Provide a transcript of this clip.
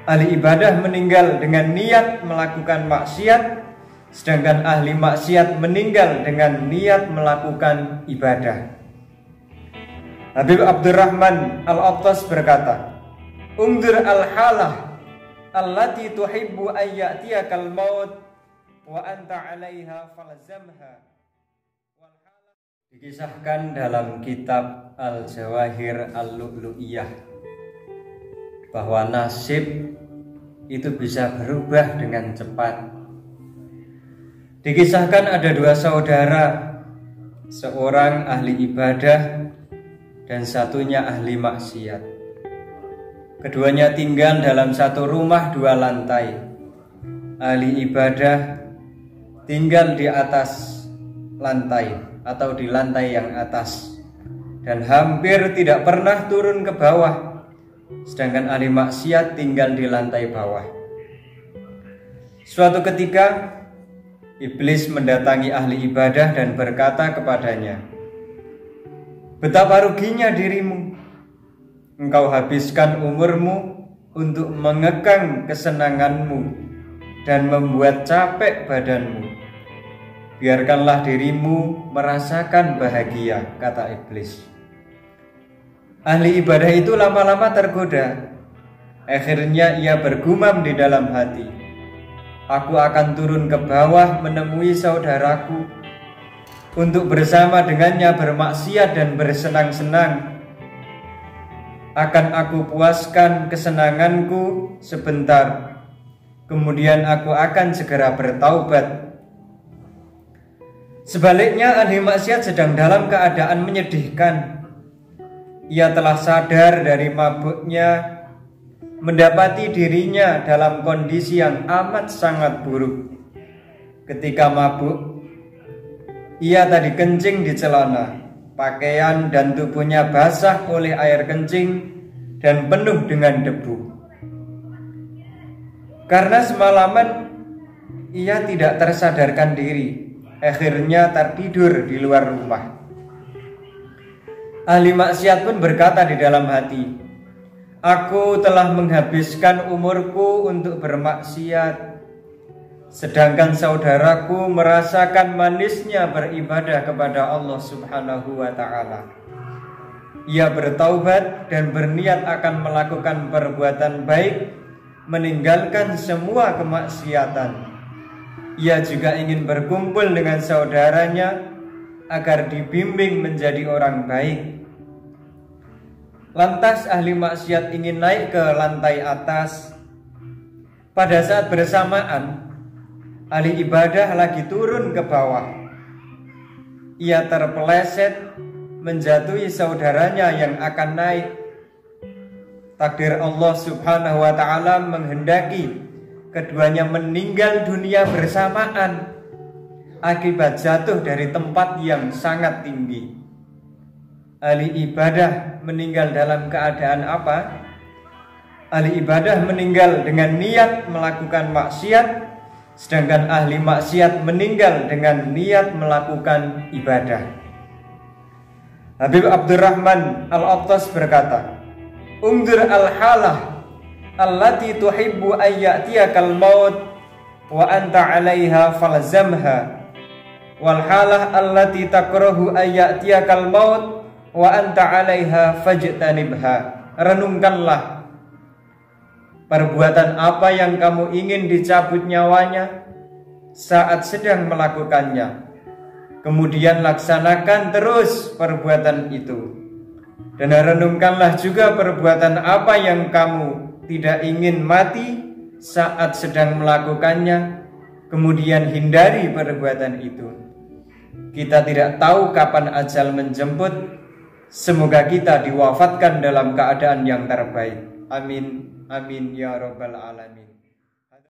Ahli ibadah meninggal dengan niat melakukan maksiat, sedangkan ahli maksiat meninggal dengan niat melakukan ibadah. Habib Abdurrahman Al-Attas berkata, "Undur al-halah allati tuhibbu an ya'tiyakal maut wa anta 'alaiha falzamha." Dikisahkan dalam kitab Al-Jawahir Al-Lu'lu'iyah bahwa nasib itu bisa berubah dengan cepat. Dikisahkan ada dua saudara, seorang ahli ibadah dan satunya ahli maksiat. Keduanya tinggal dalam satu rumah 2 lantai. Ahli ibadah tinggal di atas lantai atau di lantai yang atas dan hampir tidak pernah turun ke bawah, sedangkan ahli maksiat tinggal di lantai bawah. Suatu ketika iblis mendatangi ahli ibadah dan berkata kepadanya, "Betapa ruginya dirimu. Engkau habiskan umurmu untuk mengekang kesenanganmu dan membuat capek badanmu. Biarkanlah dirimu merasakan bahagia," kata iblis. Ahli ibadah itu lama-lama tergoda. Akhirnya ia bergumam di dalam hati, "Aku akan turun ke bawah menemui saudaraku untuk bersama dengannya bermaksiat dan bersenang-senang. Akan aku puaskan kesenanganku sebentar, kemudian aku akan segera bertaubat." Sebaliknya ahli maksiat sedang dalam keadaan menyedihkan. Ia telah sadar dari mabuknya, mendapati dirinya dalam kondisi yang amat sangat buruk. Ketika mabuk, ia tadi kencing di celana, pakaian dan tubuhnya basah oleh air kencing dan penuh dengan debu. Karena semalaman ia tidak tersadarkan diri, akhirnya tertidur di luar rumah. Ahli maksiat pun berkata di dalam hati, "Aku telah menghabiskan umurku untuk bermaksiat, sedangkan saudaraku merasakan manisnya beribadah kepada Allah Subhanahu wa ta'ala." Ia bertaubat dan berniat akan melakukan perbuatan baik, meninggalkan semua kemaksiatan. Ia juga ingin berkumpul dengan saudaranya agar dibimbing menjadi orang baik. Lantas ahli maksiat ingin naik ke lantai atas. Pada saat bersamaan, ahli ibadah lagi turun ke bawah. Ia terpeleset menjatuhi saudaranya yang akan naik. Takdir Allah Subhanahu wa ta'ala menghendaki keduanya meninggal dunia bersamaan akibat jatuh dari tempat yang sangat tinggi. Ahli ibadah meninggal dalam keadaan apa? Ahli ibadah meninggal dengan niat melakukan maksiat, sedangkan ahli maksiat meninggal dengan niat melakukan ibadah. Habib Abdurrahman Al-Attas berkata, "Undur al-halah allati tuhibbu an ya'tiyakal maut wa anta 'alaiha falzamha, wal halah allati takrahu an ya'tiyakal maut wa anta 'alaiha fajtanibha." Renungkanlah perbuatan apa yang kamu ingin dicabut nyawanya saat sedang melakukannya. Kemudian laksanakan terus perbuatan itu. Dan renungkanlah juga perbuatan apa yang kamu tidak ingin mati saat sedang melakukannya. Kemudian hindari perbuatan itu. Kita tidak tahu kapan ajal menjemput. Semoga kita diwafatkan dalam keadaan yang terbaik. Amin, amin ya rabbal alamin.